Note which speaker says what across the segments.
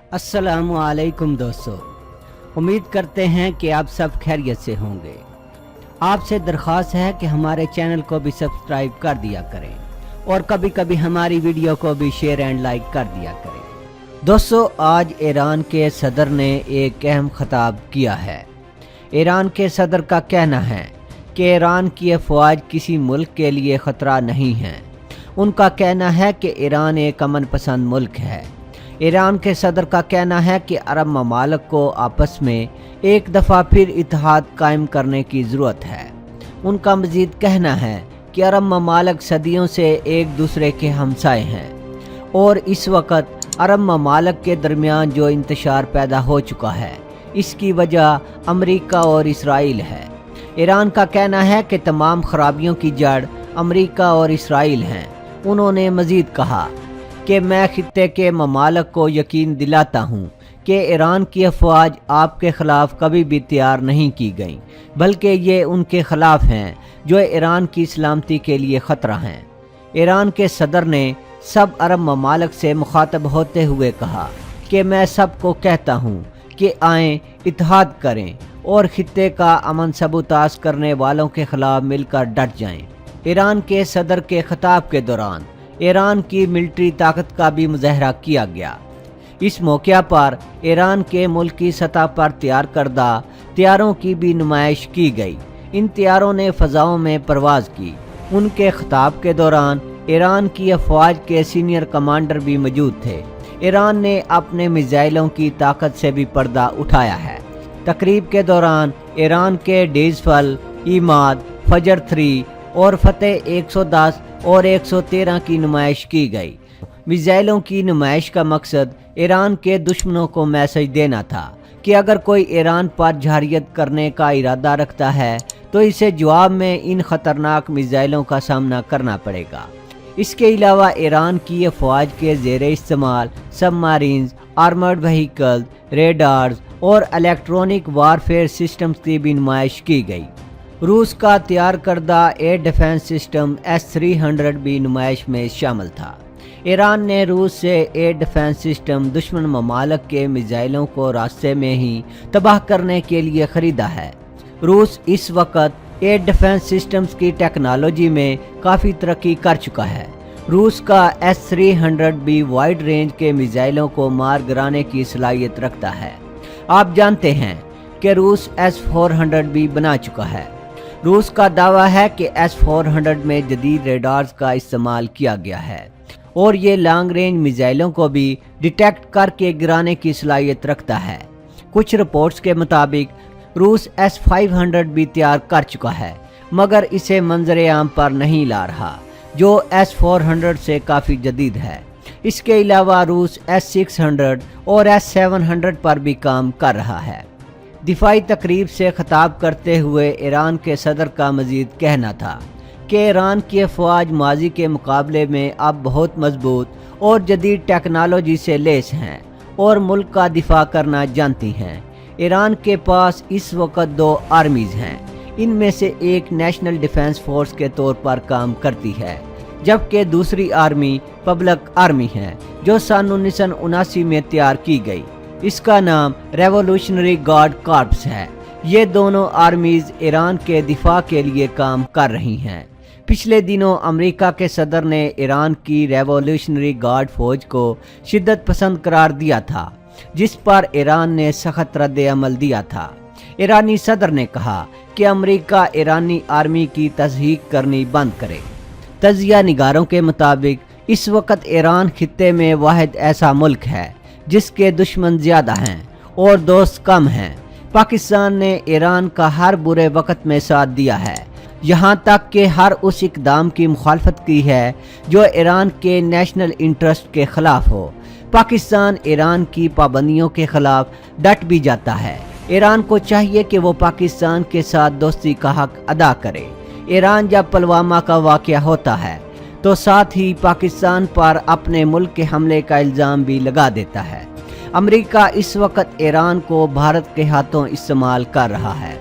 Speaker 1: अस्सलामुअलैकुम दोस्तों, उम्मीद करते हैं कि आप सब खैरियत से होंगे। आपसे दरख्वास्त है कि हमारे चैनल को भी सब्सक्राइब कर दिया करें और कभी कभी हमारी वीडियो को भी शेयर एंड लाइक कर दिया करें। दोस्तों, आज ईरान के सदर ने एक अहम खिताब किया है। ईरान के सदर का कहना है कि ईरान की अफवाज किसी मुल्क के लिए ख़तरा नहीं है। उनका कहना है कि ईरान एक अमन पसंद मुल्क है। ईरान के सदर का कहना है कि अरब ममालिक को आपस में एक दफ़ा फिर इत्तेहाद कायम करने की ज़रूरत है। उनका मज़ीद कहना है कि अरब ममालिक सदियों से एक दूसरे के हमसाए हैं और इस वक्त अरब ममालिक के दरमियान जो इंतशार पैदा हो चुका है, इसकी वजह अमरीका और इसराइल है। ईरान का कहना है कि तमाम खराबियों की जड़ अमरीका और इसराइल हैं। उन्होंने मज़ीद कहा कि मैं खित्ते के ममालिक को यकीन दिलाता हूँ कि ईरान की अफवाज आपके ख़िलाफ़ कभी भी तैयार नहीं की गई, बल्कि ये उनके ख़िलाफ़ हैं जो ईरान की सलामती के लिए ख़तरा हैं। ईरान के सदर ने सब अरब ममालिक से मुखातब होते हुए कहा कि मैं सबको कहता हूँ कि आएँ, इत्तेहाद करें और खित्ते का अमन सबूताज करने वालों के ख़िलाफ़ मिलकर डट जाएँ। ईरान के सदर के खिताब के दौरान ईरान की मिलिट्री ताकत का भी मुजाहरा किया गया। इस मौके पर ईरान के मुल्क की सतह पर तैयार करदा तैयारों की भी नुमाइश की गई। इन तैयारों ने फ़ज़ाओं में परवाज़ की। उनके खिताब के दौरान ईरान की अफवाज के सीनियर कमांडर भी मौजूद थे। ईरान ने अपने मिसाइलों की ताकत से भी पर्दा उठाया है। तकरीब के दौरान ईरान के डेज़फल, ईमाद, फजर 3 और फतेह 110 और 113 की नुमाइश की गई। मिसाइलों की नुमाइश का मकसद ईरान के दुश्मनों को मैसेज देना था कि अगर कोई ईरान पर जहरियत करने का इरादा रखता है तो इसे जवाब में इन ख़तरनाक मिसाइलों का सामना करना पड़ेगा। इसके अलावा ईरान की अफवाज के ज़ेरे इस्तेमाल सबमरीन्स, आर्मर्ड व्हीकल्स, रेडार्स और इलेक्ट्रॉनिक वारफेयर सिस्टम्स की भी नुमाइश की गई। रूस का तैयार करदा एयर डिफेंस सिस्टम S-300 भी नुमाइश में शामिल था। ईरान ने रूस से एयर डिफेंस सिस्टम दुश्मन ममालिक के मिसाइलों को रास्ते में ही तबाह करने के लिए ख़रीदा है। रूस इस वक्त एयर डिफेंस सिस्टम्स की टेक्नोलॉजी में काफ़ी तरक्की कर चुका है। रूस का S-300 भी वाइड रेंज के मिसाइलों को मार गिराने की सलाहियत रखता है। आप जानते हैं कि रूस S-400 भी बना चुका है। रूस का दावा है कि S-400 में जदीद रेडार्स का इस्तेमाल किया गया है और ये लॉन्ग रेंज मिसाइलों को भी डिटेक्ट करके गिराने की सलाहियत रखता है। कुछ रिपोर्ट्स के मुताबिक रूस S-500 भी तैयार कर चुका है, मगर इसे मंजर आम पर नहीं ला रहा, जो S-400 से काफ़ी जदीद है। इसके अलावा रूस S-600 और S-700 पर भी काम कर रहा है। दिफाई तकरीब से खिताब करते हुए ईरान के सदर का मज़ीद कहना था कि ईरान की अफवाज माजी के मुकाबले में अब बहुत मजबूत और जदीद टेक्नोलॉजी से लेस हैं और मुल्क का दिफा करना जानती हैं। ईरान के पास इस वक्त 2 आर्मीज़ हैं। इनमें से एक नेशनल डिफेंस फोर्स के तौर पर काम करती है, जबकि दूसरी आर्मी पब्लिक आर्मी है जो सन 1979 में तैयार की गई। इसका नाम रेवोल्यूशनरी गार्ड कॉर्प्स है। ये दोनों आर्मीज़ ईरान के दिफा के लिए काम कर रही हैं। पिछले दिनों अमेरिका के सदर ने ईरान की रेवोल्यूशनरी गार्ड फौज को शिद्दत पसंद करार दिया था, जिस पर ईरान ने सख्त रद्द अमल दिया था। ईरानी सदर ने कहा कि अमेरिका ईरानी आर्मी की तस्दीक करनी बंद करे। तजिया निगारों के मुताबिक इस वक्त ईरान खित्ते में वाहिद ऐसा मुल्क है जिसके दुश्मन ज़्यादा हैं और दोस्त कम हैं। पाकिस्तान ने ईरान का हर बुरे वक्त में साथ दिया है, यहाँ तक कि हर उस इकदाम की मुखालफत की है जो ईरान के नेशनल इंटरेस्ट के ख़िलाफ़ हो। पाकिस्तान ईरान की पाबंदियों के ख़िलाफ़ डट भी जाता है। ईरान को चाहिए कि वो पाकिस्तान के साथ दोस्ती का हक अदा करे। ईरान जब पुलवामा का वाक़या होता है तो साथ ही पाकिस्तान पर अपने मुल्क के हमले का इल्ज़ाम भी लगा देता है। अमेरिका इस वक्त ईरान को भारत के हाथों इस्तेमाल कर रहा है।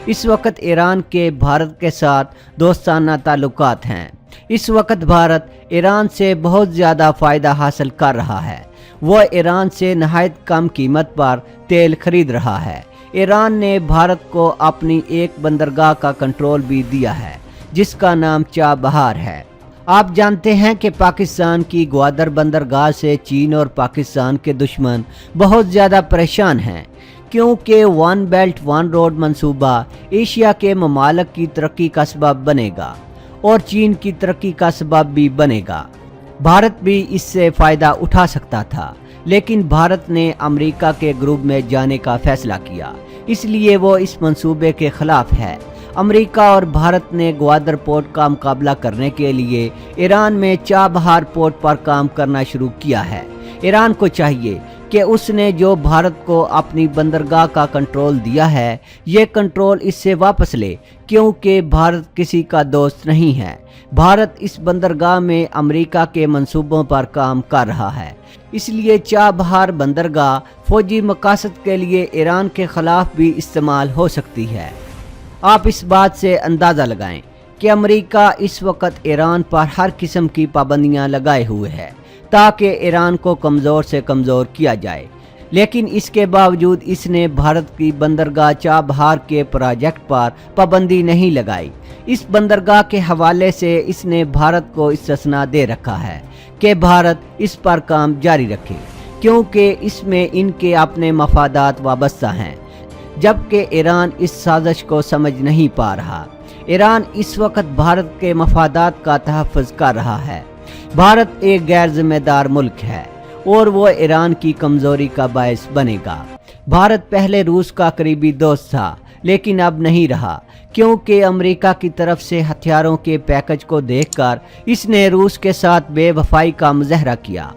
Speaker 1: इस वक्त ईरान के भारत के साथ दोस्ताना ताल्लुकात हैं। इस वक्त भारत ईरान से बहुत ज़्यादा फ़ायदा हासिल कर रहा है। वो ईरान से नहायत कम कीमत पर तेल खरीद रहा है। ईरान ने भारत को अपनी एक बंदरगाह का कंट्रोल भी दिया है जिसका नाम चाबहार है। आप जानते हैं कि पाकिस्तान की ग्वादर बंदरगाह से चीन और पाकिस्तान के दुश्मन बहुत ज़्यादा परेशान हैं, क्योंकि वन बेल्ट वन रोड मंसूबा एशिया के ममालिक की तरक्की का सबब बनेगा और चीन की तरक्की का सबब भी बनेगा। भारत भी इससे फ़ायदा उठा सकता था, लेकिन भारत ने अमेरिका के ग्रुप में जाने का फैसला किया, इसलिए वो इस मंसूबे के खिलाफ है। अमेरिका और भारत ने ग्वादर पोर्ट का मुकाबला करने के लिए ईरान में चाबहार पोर्ट पर काम करना शुरू किया है। ईरान को चाहिए कि उसने जो भारत को अपनी बंदरगाह का कंट्रोल दिया है, ये कंट्रोल इससे वापस ले, क्योंकि भारत किसी का दोस्त नहीं है। भारत इस बंदरगाह में अमेरिका के मंसूबों पर काम कर रहा है, इसलिए चाबहार बंदरगाह फौजी मकासद के लिए ईरान के खिलाफ भी इस्तेमाल हो सकती है। आप इस बात से अंदाज़ा लगाएं कि अमेरिका इस वक्त ईरान पर हर किस्म की पाबंदियां लगाए हुए है ताकि ईरान को कमज़ोर से कमज़ोर किया जाए, लेकिन इसके बावजूद इसने भारत की बंदरगाह चाबहार के प्रोजेक्ट पर पाबंदी नहीं लगाई। इस बंदरगाह के हवाले से इसने भारत को इस्तेस्ना दे रखा है कि भारत इस पर काम जारी रखे, क्योंकि इसमें इनके अपने मफादात वाबस्ता हैं, जबकि ईरान इस साजिश को समझ नहीं पा रहा। ईरान इस वक्त भारत के मफादात का तहफ़्फ़ुज़ कर रहा है। भारत एक गैर जिम्मेदार मुल्क है और वो ईरान की कमज़ोरी का बायस बनेगा। भारत पहले रूस का करीबी दोस्त था, लेकिन अब नहीं रहा, क्योंकि अमेरिका की तरफ से हथियारों के पैकेज को देखकर इसने रूस के साथ बेवफाई का मुज़ाहरा किया।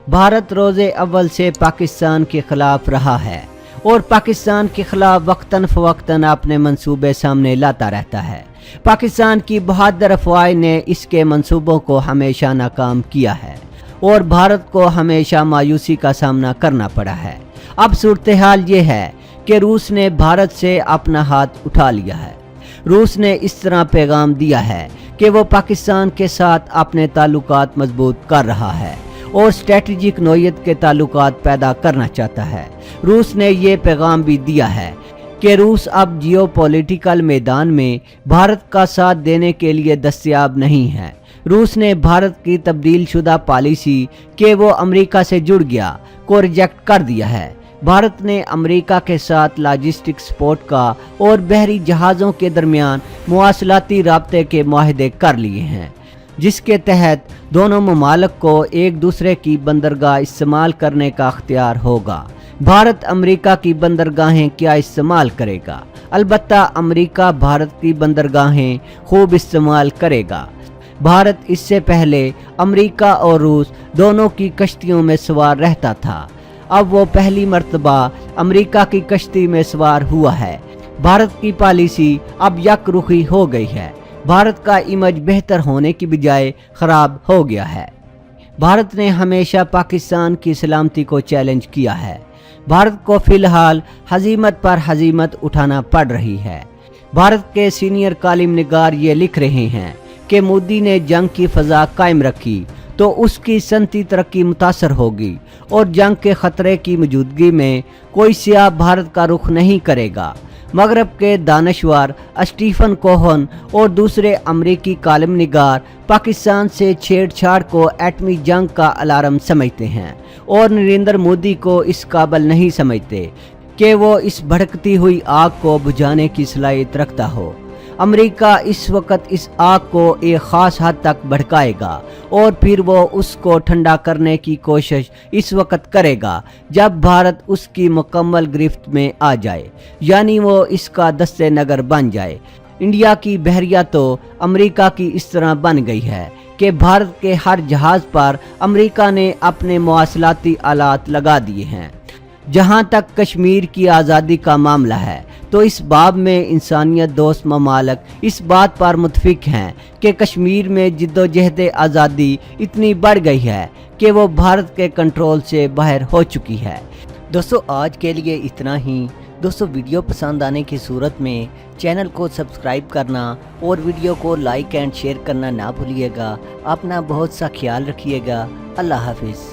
Speaker 1: भारत रोज़े अव्वल से पाकिस्तान के खिलाफ रहा है और पाकिस्तान के खिलाफ वक्तन फ़वक्तन अपने मंसूबे सामने लाता रहता है। पाकिस्तान की बहादुर अफवाज ने इसके मंसूबों को हमेशा नाकाम किया है और भारत को हमेशा मायूसी का सामना करना पड़ा है। अब सूरत हाल ये है कि रूस ने भारत से अपना हाथ उठा लिया है। रूस ने इस तरह पैगाम दिया है कि वो पाकिस्तान के साथ अपने ताल्लुकात मजबूत कर रहा है और स्ट्रेटजिक नोयत के ताल्लुकात पैदा करना चाहता है। रूस ने ये पैगाम भी दिया है कि रूस अब जियोपॉलिटिकल मैदान में भारत का साथ देने के लिए दस्तयाब नहीं है। रूस ने भारत की तब्दील शुदा पॉलिसी कि वो अमेरिका से जुड़ गया को रिजेक्ट कर दिया है। भारत ने अमेरिका के साथ लॉजिस्टिक सपोर्ट का और बहरी जहाज़ों के दरमियान मुवासलाती राब्ते के मुआहदे कर लिए हैं, जिसके तहत दोनों ममालिक को एक दूसरे की बंदरगाह इस्तेमाल करने का अख्तियार होगा। भारत अमेरिका की बंदरगाहें क्या इस्तेमाल करेगा? अलबत्ता अमेरिका भारत की बंदरगाहें खूब इस्तेमाल करेगा। भारत इससे पहले अमेरिका और रूस दोनों की कश्तियों में सवार रहता था, अब वो पहली मर्तबा अमेरिका की कश्ती में सवार हुआ है। भारत की पॉलिसी अब यकरुखी हो गई है। भारत का इमेज बेहतर होने की बजाय ख़राब हो गया है। भारत ने हमेशा पाकिस्तान की सलामती को चैलेंज किया है। भारत को फ़िलहाल हज़ीमत पर हज़ीमत उठाना पड़ रही है। भारत के सीनियर कालिम निगार ये लिख रहे हैं कि मोदी ने जंग की फ़ज़ा कायम रखी तो उसकी सनती तरक्की मुतासर होगी और जंग के ख़तरे की मौजूदगी में कोई सियाह भारत का रुख नहीं करेगा। मगरब के दानश्वर स्टीफन कोहन और दूसरे अमरीकी कालिम निगार पाकिस्तान से छेड़छाड़ को एटमी जंग का अलार्म समझते हैं और नरेंद्र मोदी को इस काबिल नहीं समझते कि वो इस भड़कती हुई आग को बुझाने की सलाहियत रखता हो। अमेरिका इस वक्त इस आग को एक ख़ास हद तक भड़काएगा और फिर वो उसको ठंडा करने की कोशिश इस वक्त करेगा जब भारत उसकी मुकम्मल गिरफ्त में आ जाए, यानी वो इसका दस्ते नगर बन जाए। इंडिया की बहरिया तो अमेरिका की इस तरह बन गई है कि भारत के हर जहाज़ पर अमेरिका ने अपने मवासलाती आलात लगा दिए हैं। जहाँ तक कश्मीर की आज़ादी का मामला है तो इस बाब में इंसानियत दोस्त ममालिक इस बात पर मुत्फिक हैं कि कश्मीर में जिद्दोजहद आज़ादी इतनी बढ़ गई है कि वो भारत के कंट्रोल से बाहर हो चुकी है। दोस्तों आज के लिए इतना ही। दोस्तों वीडियो पसंद आने की सूरत में चैनल को सब्सक्राइब करना और वीडियो को लाइक एंड शेयर करना ना भूलिएगा। अपना बहुत सा ख्याल रखिएगा। अल्लाह हाफिज़।